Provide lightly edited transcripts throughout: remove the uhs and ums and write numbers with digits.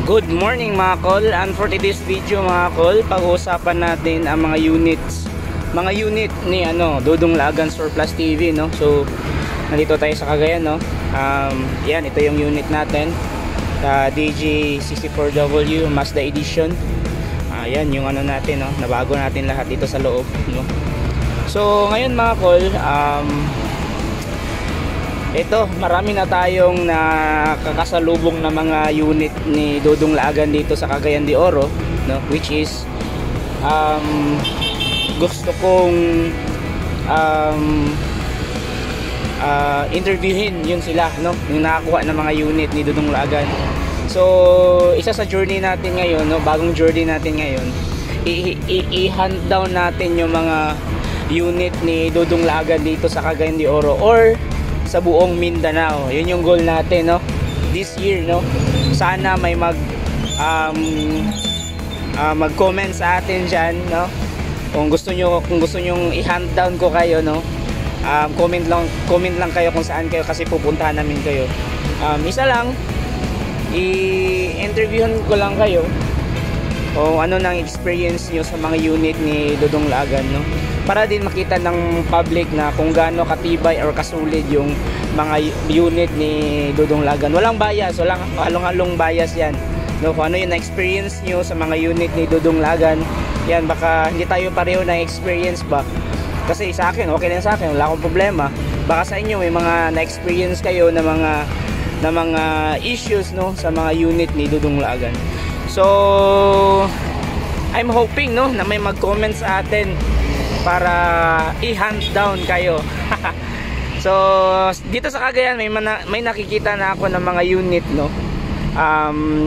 Good morning mga kol, and for today's video mga kol, pag-uusapan natin ang mga unit ni Dudong Lagan Surplus TV, no. So nandito tayo sa Cagayan, no. Yan, ito yung unit natin, DG64W Mazda Edition. Yan yung natin, no, nabago natin lahat dito sa loob, no. So ngayon mga kol, ito, marami na tayong nakakasalubong na mga unit ni Dudong Lagan dito sa Cagayan de Oro, no, which is gusto kong interviewin yun sila, no, yung nakakuha ng mga unit ni Dudong Lagan. So isa sa journey natin ngayon, no, bagong journey natin ngayon, i-hand down natin yung mga unit ni Dudong Lagan dito sa Cagayan de Oro or sa buong Mindanao. Yun yung goal natin, no, this year, no. Sana may mag-comment sa atin diyan, no, kung gusto nyo i-hand down ko kayo, no. Comment lang kayo kung saan kayo, kasi pupuntahan namin kayo. Isa lang, i-interviewin ko lang kayo kung ano nang experience nyo sa mga unit ni Dudong Lagan, no, para din makita ng public na kung gaano katibay or kasulit yung mga unit ni Dudong Lagan. Walang bias, walang halong-halong bias yan, no. Kung ano yung na-experience nyo sa mga unit ni Dudong Lagan, yan, baka hindi tayo pareho na experience ba, kasi sa akin, okay lang sa akin, wala akong problema. Baka sa inyo may mga na-experience kayo na mga issues, no, sa mga unit ni Dudong Lagan. So I'm hoping, no, na may mag-comment sa atin para i-hand down kayo. So dito sa Cagayan may nakikita na ako ng mga unit, no,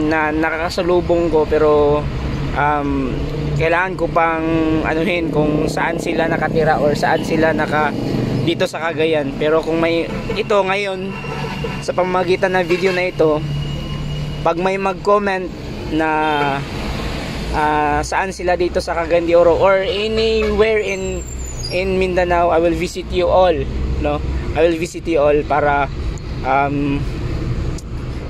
na nakakasalubong ko, pero kailangan ko pang anuhin kung saan sila nakatira or saan sila dito sa Cagayan. Pero kung may ito ngayon, sa pamamagitan ng video na ito, pag may mag-comment na saan sila dito sa Cagayan de Oro or anywhere in Mindanao, I will visit you all, no. I will visit you all para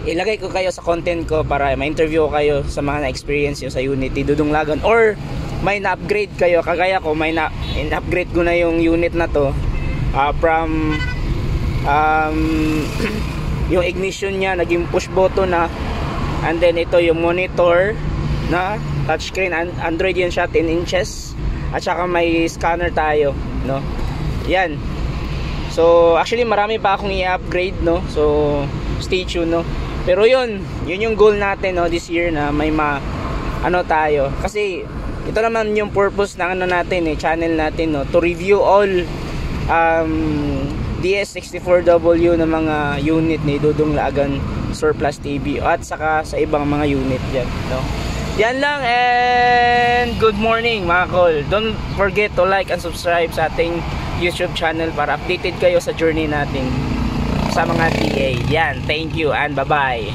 ilagay ko kayo sa content ko, para ma-interview ko kayo sa mga na-experience nyo sa unit ni Dudong Lagan, or may na-upgrade kayo kagaya ko, may na-upgrade ko na yung unit na to, from yung ignition nya naging push button na, and then ito yung monitor na touchscreen, Android yan siya, 10 inches, at saka may scanner tayo, no. Yan. So actually marami pa akong i-upgrade, no, so stay tuned, no. Pero yun yung goal natin, no, this year, na may tayo, kasi ito naman yung purpose ng natin, channel natin, no, to review all DS64W na mga unit ni Dudong Lagan Surplus TV, at saka sa ibang mga unit dyan, no. Yan lang, and good morning mga kol. Don't forget to like and subscribe sa ating YouTube channel para updated kayo sa journey natin sa mga TA. Yan, thank you and bye bye.